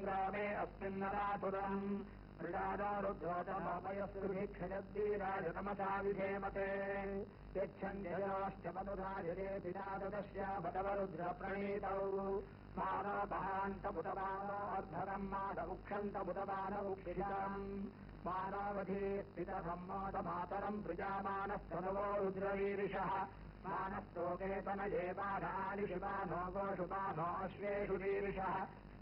रुद्रा मे अस्मिन्नरातुरम् मृडादो रुद्रोतमोपयस्कृभिक्षयद्वीराजतमसा विधेमते यच्छन्त्ययोश्च मनुराजरे पिनाददस्य बतवरुद्रप्रणीतौ मानवभान्तमुतमानो अर्धरम् मानमुक्षन्तमुतमानमुक्षिताम् मानवधी स्थितसम्मोदमातरम् प्रजामानस्तनवो रुद्रवीरिषः मानस्तोकेतनये बाधानि शिवानो गोषुमानो अश्वेषु वीरिषः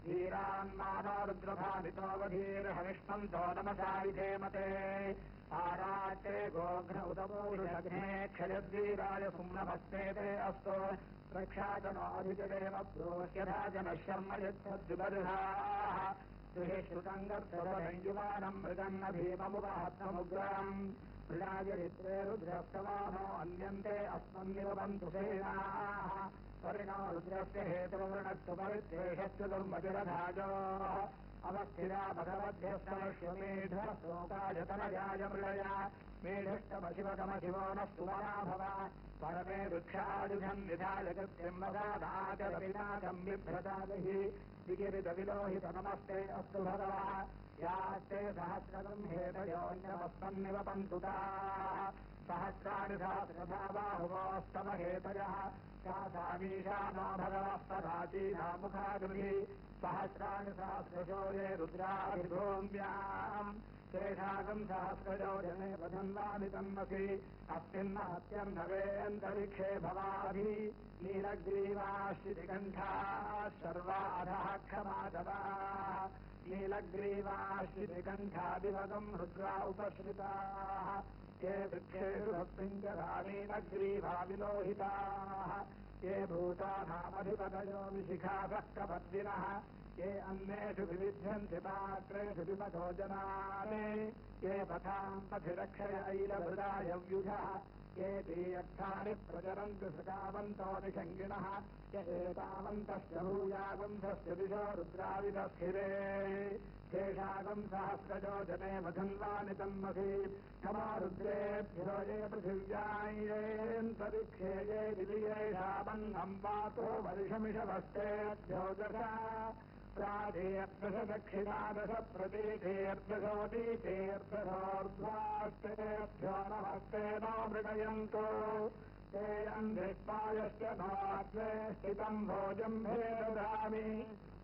वीरान्मानो रुद्रभावितोऽवधीर्हविष्मन्तो नमसा विधेमते आराटे गोघ्न उदमोषघ्ने क्षयद्वीराय सुम्नमस्ते ते अस्तु रक्षाजनोऽधिजदेव प्रोष्यधा जनः शर्म यच्छद्विबर्हाः श्रुतङ्गर्युवानम् मृगन्न भीममुपहत्तमुग्रम् मृडायरित्रे रुद्रस्तवानो अन्यन्ते अस्मन्निव बन्तु सेनाः परिणो रुद्रस्य हेतुर्वृणस्तु परित्रेषस्तु दुर्मतिरधाजोः अवस्थिरा भगवद्भ्यस्तमश्वमेढस्तोकायतनयाय मृळया मेढष्टमशिवतमशिवो न स्तुवना भव परमे वृक्षायुधम् निधाय कृत्यम् वदादाचरविनाकम् बिभ्रदाभिः विकिरितविलोहित नमस्ते अस्तु भगवः यास्ते सहस्रकम् हेतयोऽन्यमस्मन्निव पन्तुताः सहस्राणि सहस्रधा बाहुवोस्तव हेतयः सामीशानो भगवस्तदाचीनामुखागृहि सहस्राणि सहस्रशो ये रुद्राभिभूम्याम् शेषाकम् सहस्रजो जने वधन्वानि तन्मसि अस्मिन्नहत्यम् नवेऽन्तरिक्षे भवाभि नीलग्रीवाश्रितिकण्ठाः सर्वा अधः क्षमादवाः नीलग्रीवाश्रितिकण्ठादिवगम् रुद्रा उपश्रिताः ये वृक्षेषु भक्तिञ्जरा नीलग्रीवा विलोहिताः ये भूतानामधिपतयो विशिखासः कपद्दिनः ये अन्येषु विविध्यन्ति पात्रेषु विपथो जनाने ये पथाम् पथिरक्षयैरभृदाय व्युधः ये तीर्थानि प्रचरन्तु सृतावन्तो निषङ्गिणः य एतावन्तश्च भूयागुंसस्य दिशो रुद्राविदस्थिरे शेषागम् सहस्रजो जने वधन्वानि तन्मसि क्षमा रुद्रेभ्यो ये पृथिव्यायेऽन्तरिक्षे ये दिव्येषामन्नम् वातो वर्षमिषभस्तेभ्यो दशा प्राधेऽर्दश दक्षिणादश प्रतीतेऽर्दशोदीतेऽर्दशोर्ध्वास्तेभ्यो नमस्ते नो मृडयन्तो ते अन्धिष्पायश्च नात्वे स्थितम् भोजम् भे ददामि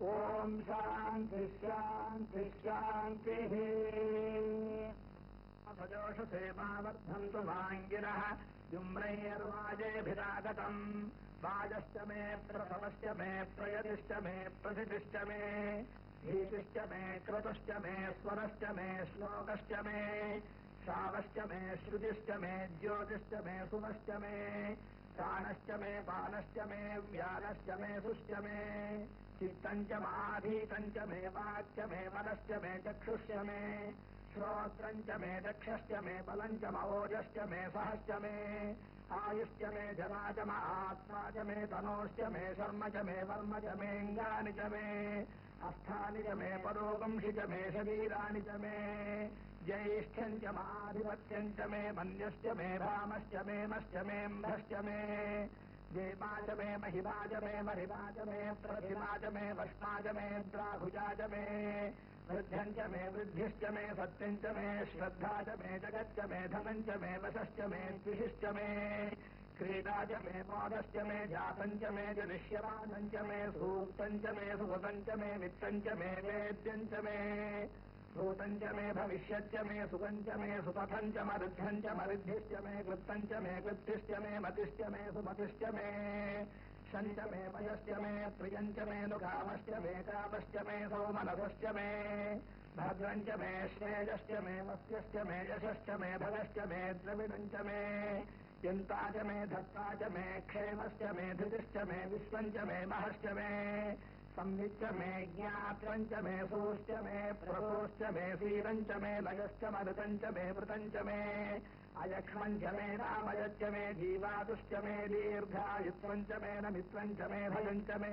ॐ शान्तिः शान्तिः शान्तिः सजोषसेमावर्धन्तु वाङ्गिनः जुम्रैर्वाजेभिरागतम् वाजश्च मे प्रथमश्च मे प्रयतिश्च मे प्रथितिश्च मे भीतिश्च मे क्रतुश्च मे स्वरश्च मे श्लोकश्च मे श्रावश्च मे श्रुतिश्च मे ज्योतिश्च मे सुमश्च मे प्राणश्च मे पानश्च मे व्यानश्च मे सुश्च मे चित्तञ्च माधीतञ्च मे वाक्च मे मनश्च मे चक्षुश्च मे श्रोत्रञ्च मे दक्षश्च मे बलञ्च मवोजश्च मे सहश्च मे आयुश्च मे जरा च आत्मा च मे तनोश्च मे शर्म च मे वर्म च मेऽङ्गानि च मे अस्थानि च मे परोगंसि च मे शरीराणि च मे ज्येष्ठ्यम् च माधिपत्यम् च मे मन्यश्च मे भामश्च मे मश्च मेऽम्भश्च मे देवा च मे महिमा च मे महिमा च मे प्रतिमा च मे वष्मा च मे द्राहुजा च मे वृद्ध्यम् च मे वृद्धिश्च मे सत्यम् च मे श्रद्धा च मे जगच्च मे धनम् च मे वशश्च मे द्विषिश्च मे क्रीडा च मे मोदश्च मे जातम् च मे जनिष्यमानम् च मे सूक्तम् च मे सुहृतम् च मे वित्तम् च मे वेद्यम् च मे भूतम् च मे भविष्यच्च मे सुखम् च मे सुपथम् च मरुद्धम् च मरुद्धिश्च मे कृत्तम् च मे कृत्तिश्च मे मतिश्च मे सुमतिश्च मे शञ्च मे पयश्च मे प्रियम् च मे नुकामश्च मे कामश्च मे सौमनसश्च मे भद्रम् च मे श्रेयश्च मे वस्यश्च मे यशश्च मे भगश्च मे द्रविणम् च मे चिन्ता च मे धत्ता च मे क्षेमश्च मे धृतिश्च मे विश्वम् च मे महश्च मे संविच्च मे ज्ञात्रम् च मे सोश्च मे प्रसोश्च मे शीलम् च मे लयश्च मरुतम् च मे वृतम् च मे अयक्ष्मम् च मे नामयश्च मे जीवातुश्च मे दीर्घायुत्वम् च मे नमित्वम् च मे भयम् च मे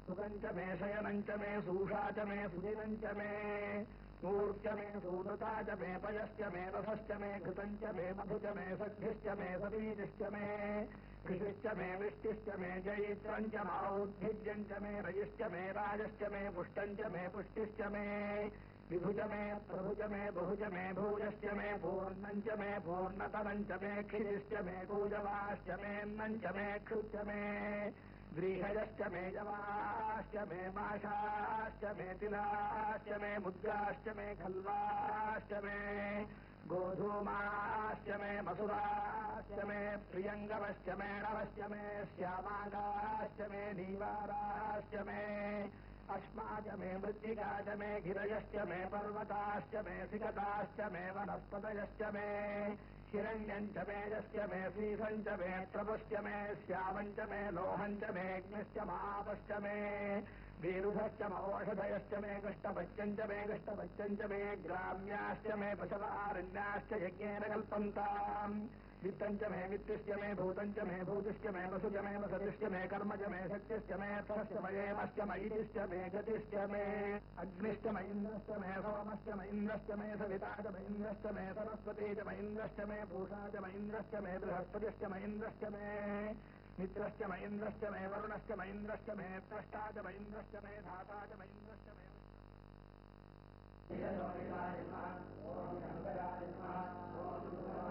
सुखम् च मे शयनम् च मे सूषा च मे सुदिनम् च मे मूर्च मे सूनुता च मे पयश्च मे रथश्च मे घृतं च मे मधुच मे सद्भिश्च मे सतीश्च मे कृषिश्च मे वृष्टिश्च मे जयित्रं च मौद्भिज्यं च मे रयिश्च मे राजश्च मे पुष्टं च मे पुष्टिश्च मे विभुज मे प्रभुज मे बहुज मे भूजश्च मे पूर्णं च मे पूर्णतरं च मे क्षितिश्च मे कूजवाश्च मेऽन्नं च मे क्षुच्च मे व्रीहयश्च मे जवाश्च मे माषाश्च मे तिलाश्च मे मुद्गाश्च मे खल्वाश्च मे गोधूमाश्च मे मसुराश्च मे प्रियङ्गवश्च मे णवश्च मे श्यामागाश्च मे नीवाराश्च मे अश्माच मे मृत्तिका च मे गिरयश्च मे पर्वताश्च मे सिकताश्च मे वनस्पतयश्च मे हिरण्यं च मे यश्च मे श्रीधं च मे प्रभश्च मे श्यामं च मे लोहं च मे अग्निश्च मापश्च मे वीरुधश्च मौषधयश्च मे कष्टभत्यं च मे कष्टभत्यं च मे ग्राम्याश्च मे पशवारण्याश्च यज्ञेन कल्पन्ताम् वित्तं च मे वित्तिश्च मे भूतं च मे भूतिश्च मे वसुच मे वसतिश्च मे कर्म च मे शक्तिश्च मे अर्थश्च मयेमश्च मयितिश्च मे गतिश्च मे अग्निश्च म इन्द्रश्च मे सोमश्च म इन्द्रश्च मे सविता च म इन्द्रश्च मे सरस्वती च म इन्द्रश्च मे पूषा च म इन्द्रश्च मे बृहस्पतिश्च म इन्द्रश्च मे मित्रश्च म इन्द्रश्च मे वरुणश्च म इन्द्रश्च मे त्वष्टा च म इन्द्रश्च मे धाता च म इन्द्रश्च मे ओम